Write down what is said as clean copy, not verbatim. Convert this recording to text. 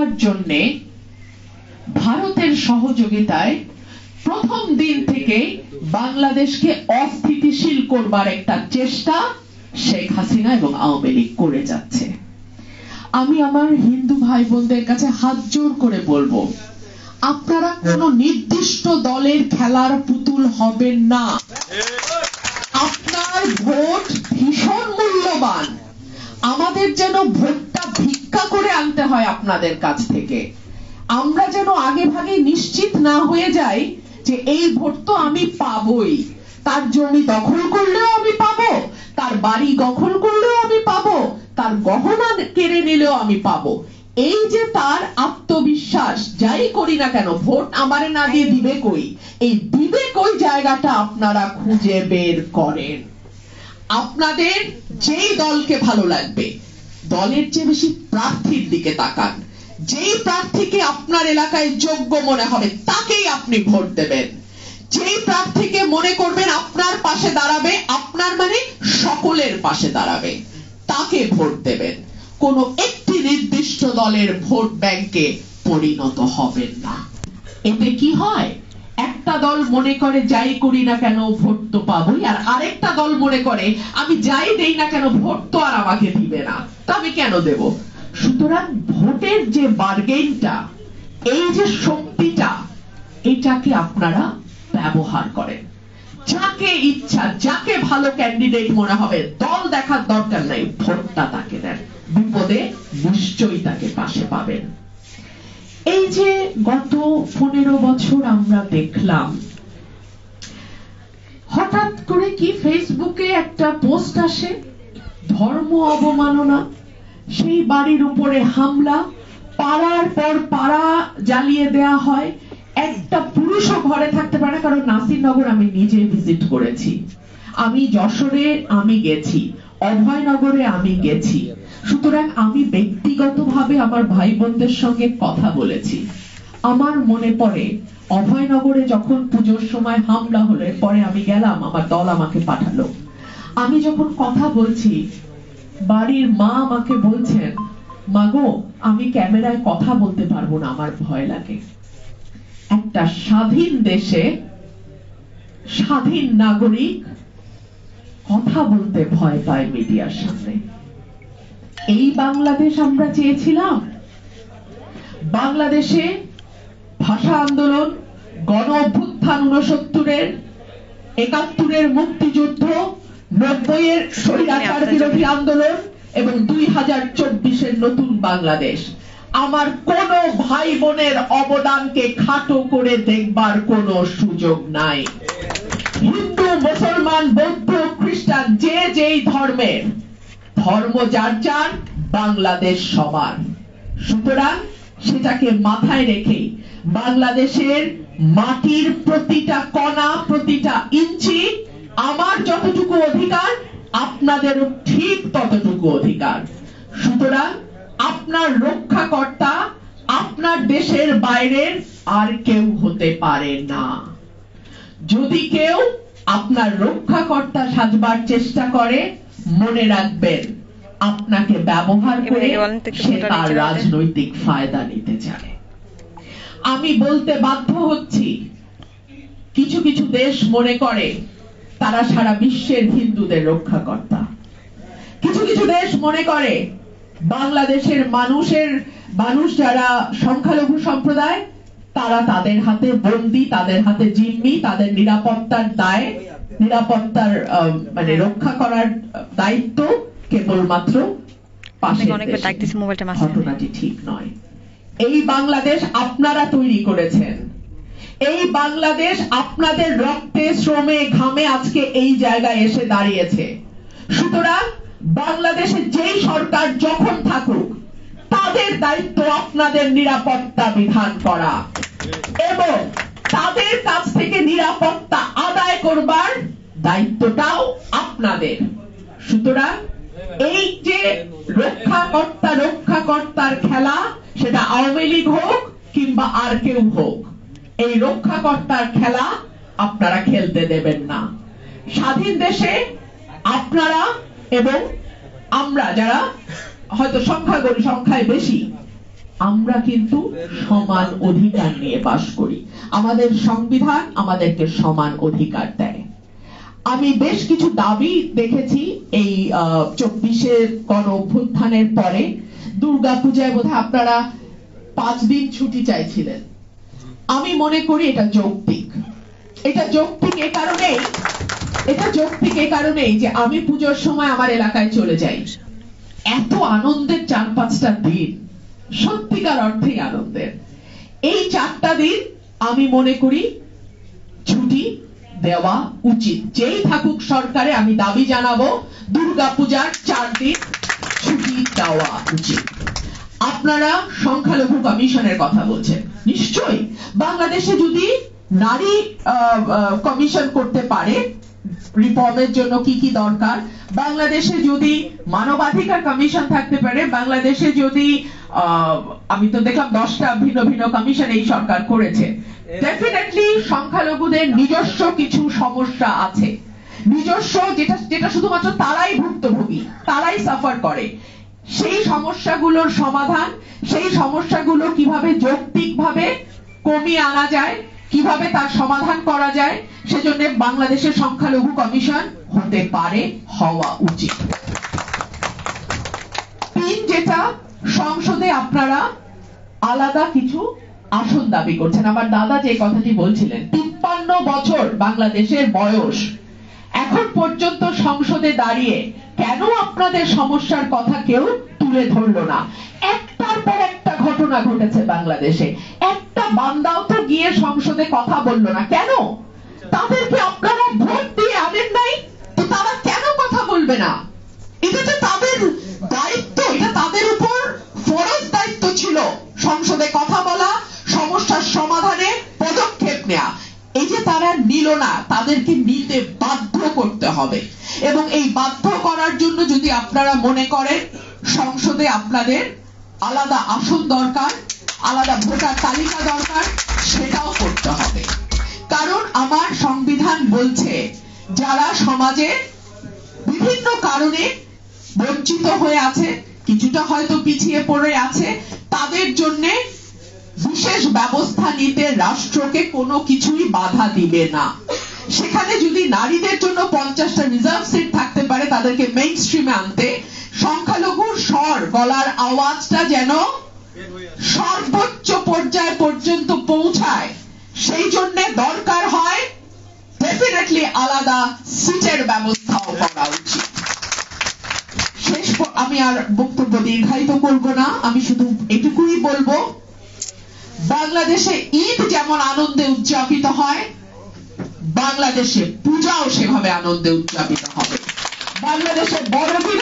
করবার জন্য ভারতের সহযোগিতায় প্রথম দিন থেকে বাংলাদেশকে অস্থিতিশীল করবার একটা চেষ্টা শেখ হাসিনা এবং আওয়ামী লীগ করে যাচ্ছে। আমি আমার হিন্দু ভাই বোনদের কাছে হাত জোর করে বলবো, আপনারা কোনো নির্দিষ্ট দলের খেলার পুতুল হবেন না। আপনার ভোট ভীষণ মূল্যবান। আমাদের যেন ভোটটা ভিক্ষা করে আনতে হয় আপনাদের কাছ থেকে। আমরা যেন আগে ভাগে নিশ্চিত না হয়ে যাই যে এই ভোট তো আমি পাবোই, তার জমি দখল করলেও আমি পাবো, তার বাড়ি দখল করলেও আমি পাবো, তার গহনা কেড়ে নিলেও আমি পাবো। এই যে তার আত্মবিশ্বাস, যাই করি না কেন ভোট আমারে না দিয়ে দিবে কই, এই দিবে কই জায়গাটা আপনারা খুঁজে বের করেন। আপনাদের যেই দলকে ভালো লাগবে, দলের চেয়ে বেশি প্রার্থীর দিকে তাকান। যেই প্রার্থীকে আপনার এলাকায় যোগ্য মনে হবে তাকেই আপনি ভোট দেবেন। যেই প্রার্থীকে মনে করবেন আপনার পাশে দাঁড়াবে, আপনার মানে সকলের পাশে দাঁড়াবে, তাকে ভোট দেবেন। কোন একটি নির্দিষ্ট দলের ভোট ব্যাংকে পরিণত হবেন না। এতে কি হয়, একটা দল মনে করে যাই করি না কেন ভোট তো পাবোই, আর আরেকটা দল মনে করে আমি যাই দেই না কেন ভোট তো আর আমাকে দিবে না, তা আমি কেন দেব। সুতরাং ভোটের যে বার্গেইনটা, এই যে শক্তিটা, এটাকে আপনারা ব্যবহার করেন। যাকে ইচ্ছা, যাকে ভালো ক্যান্ডিডেট মনে হবে, দল দেখার দরকার নাই, ভোটটা তাকে দেন। বিপদে নিশ্চয়ই তাকে পাশে পাবেন। এই যে গত 15 বছর আমরা দেখলাম, হঠাৎ করে কি ফেসবুকে একটা পোস্ট আসে, ধর্ম অবমাননা, সেই বাড়ির উপরে হামলা, পাড়ার পর পাড়া জ্বালিয়ে দেয়া হয়, একটা পুরুষও ঘরে থাকতে পারে না। কারণ নাসিরনগর আমি নিজে ভিজিট করেছি, আমি যশোরে আমি গেছি, অভয়নগরে আমি গেছি। সুতরাং আমি ব্যক্তিগতভাবে আমার ভাই বোনদের সঙ্গে কথা বলেছি। আমার মনে পড়ে অভয়নগরে যখন পুজোর সময় হামলা হলো, পরে আমি গেলাম, আমার দল আমাকে পাঠালো। আমি যখন কথা বলছি, বাড়ির মা আমাকে বলছেন, মাগো আমি ক্যামেরায় কথা বলতে পারবো না, আমার ভয় লাগে। একটা স্বাধীন দেশে স্বাধীন নাগরিক কথা বলতে ভয় পায় মিডিয়ার সামনে। এই বাংলাদেশ আমরা চেয়েছিলাম? বাংলাদেশে ভাষা আন্দোলন, গণ অভ্যুত্থান 69-এর, 71-এর মুক্তিযুদ্ধ, 90-এর স্বৈরাচার বিরোধী আন্দোলন এবং 2024-এর নতুন বাংলাদেশ, আমার কোন ভাই বোনের অবদানকে খাটো করে দেখবার কোন সুযোগ নাই। হিন্দু, মুসলমান, বৌদ্ধ, খ্রিস্টান, যে যেই ধর্মের, ধর্ম যার যার, বাংলাদেশ সমান। সুতরাং সেটাকে মাথায় রেখে বাংলাদেশের মাটির প্রতিটা কণা, প্রতিটা ইঞ্চি আমার যতটুকু অধিকার, আপনাদেরও ঠিক ততটুকু অধিকার। সুতরাং আপনার রক্ষাকর্তা আপনার দেশের বাইরের আর কেউ হতে পারে না। যদি কেউ আপনার রক্ষাকর্তা সাজবার চেষ্টা করে, মনে রাখবেন আপনাকে ব্যবহার করে সে তার রাজনৈতিক ফায়দা নিতে চায়। আমি বলতে বাধ্য হচ্ছি, কিছু কিছু দেশ মনে করে তারা সারা বিশ্বের হিন্দুদের রক্ষাকর্তা। কিছু কিছু দেশ মনে করে বাংলাদেশের মানুষ যারা সংখ্যালঘু সম্প্রদায়, তারা তাদের হাতে বন্দী, তাদের হাতে জিম্মি, তাদের নিরাপত্তার দায়, নিরাপত্তার মানে রক্ষা করার দায়িত্ব কেবলমাত্র পাশের দেশে। ঘটনাটি ঠিক নয়। এই বাংলাদেশ আপনারা তৈরি করেছেন, এই বাংলাদেশ আপনাদের রক্তে, শ্রমে, ঘামে আজকে এই জায়গায় এসে দাঁড়িয়েছে। সুতরাং বাংলাদেশে যেই সরকার যখন থাকুক, তাদের দায়িত্ব আপনাদের নিরাপত্তা বিধান করা এবং তাদের কাছ থেকে নিরাপত্তা আদায় করবার দায়িত্বটাও আপনাদের। সুতরাং এই যে রক্ষাকর্তার খেলা, সেটা আওয়ামী লীগ হোক কিংবা আর কেউ হোক, এই রক্ষাকর্তার খেলা আপনারা খেলতে দেবেন না। স্বাধীন দেশে আপনারা এবং আমরা যারা হয়তো সংখ্যায় বেশি, আমরা কিন্তু সমান অধিকার নিয়ে বাস করি। আমাদের সংবিধান আমাদেরকে সমান অধিকার দেয়। আমি বেশ কিছু দাবি দেখেছি এই 24-এর গণ অভ্যুত্থানের পরে। দুর্গাপূজায় বোধহয় আপনারা 5 দিন ছুটি চাইছিলেন। আমি মনে করি এটা যৌক্তিক। এটা যৌক্তিক এ কারণেই যে আমি পুজোর সময় আমার এলাকায় চলে যাই। এত আনন্দের 4-5টা দিন, সত্যিকার অর্থেই আনন্দের। এই 4টা দিন আমি মনে করি ছুটি দেওয়া উচিত। যেই থাকুক সরকারে, আমি দাবি জানাবো দুর্গাপূজার 4 দিন ছুটি দেওয়া উচিত। আপনারা সংখ্যালঘু কমিশনের কথা বলছেন, নিশ্চয়ই বাংলাদেশে যদি নারী কমিশন করতে পারে, রিফর্মের জন্য কি কি দরকার, বাংলাদেশে যদি মানবাধিকার কমিশন থাকতে পারে, বাংলাদেশে যদি আমি তো দেখলাম 10টা ভিন্ন ভিন্ন কমিশন এই সরকার করেছে, ডেফিনেটলি সংখ্যালঘুদের নিজস্ব কিছু সমস্যা আছে, নিজস্ব যেটা শুধুমাত্র তারাই ভুক্তভোগী, তারাই সাফার করে। সেই সমস্যাগুলোর সমাধান, সেই সমস্যাগুলো কিভাবে যৌক্তিকভাবে কমিয়ে আনা যায়, কিভাবে তার সমাধান করা যায়, সেজন্য বাংলাদেশের সংখ্যালঘু কমিশন হতে পারে, হওয়া উচিত। 3, যেটা সংসদে আপনারা আলাদা কিছু আসন দাবি করছেন। আমার দাদা যে কথাটি বলছিলেন, 53 বছর বাংলাদেশের বয়স, এখন পর্যন্ত সংসদে দাঁড়িয়ে কেন আপনাদের সমস্যার কথা কেউ তুলে ধরলো না? একটার পর একটা ঘটনা ঘটেছে বাংলাদেশে, একটা বান্দাও তো গিয়ে সংসদে কথা বললো না। কেন? তাদেরকে আপনারা ভোট দিয়ে আনেন নাই, তো তারা কেন কথা বলবে না? এটা তো তাদের দায়িত্ব, এটা তাদের উপর ফরজ দায়িত্ব ছিল সংসদে কথা বলা, সমস্যার সমাধানে পদক্ষেপ নেওয়া। এই যে তারা নিল না, তাদেরকে নিতে বাধ্য করতে হবে। এবং এই বাধ্য করার জন্য যদি আপনারা মনে করেন সংসদে আপনাদের আলাদা আসন দরকার, আলাদা ভোটার তালিকা দরকার, সেটাও করতে হবে। কারণ আমার সংবিধান বলছে যারা সমাজে বিভিন্ন কারণে বঞ্চিত হয়ে আছে, কিছুটা হয়তো পিছিয়ে পড়ে আছে, তাদের জন্য বিশেষ ব্যবস্থা নিতে রাষ্ট্রকে কোনো কিছুই বাধা দিবে না। সেখানে যদি নারীদের জন্য 50টা রিজার্ভ সিট থাকতে পারে, তাদেরকে মেইন স্ট্রিমে আনতে, সংখ্যালঘুর স্বর, গলার আওয়াজটা যেন সর্বোচ্চ পর্যায় পর্যন্ত পৌঁছায়, সেই জন্য দরকার হয় ডেফিনেটলি আলাদা সিটের ব্যবস্থাও করা উচিত। আমি আর বক্তব্য দীর্ঘায়িত করব না, আমি শুধু এটুকুই বলবো, বাংলাদেশে ঈদ যেমন আনন্দে উদযাপিত হয়, বাংলাদেশে পূজাও সেভাবে আনন্দে উদযাপিত হবে। বাংলাদেশে বড়দিন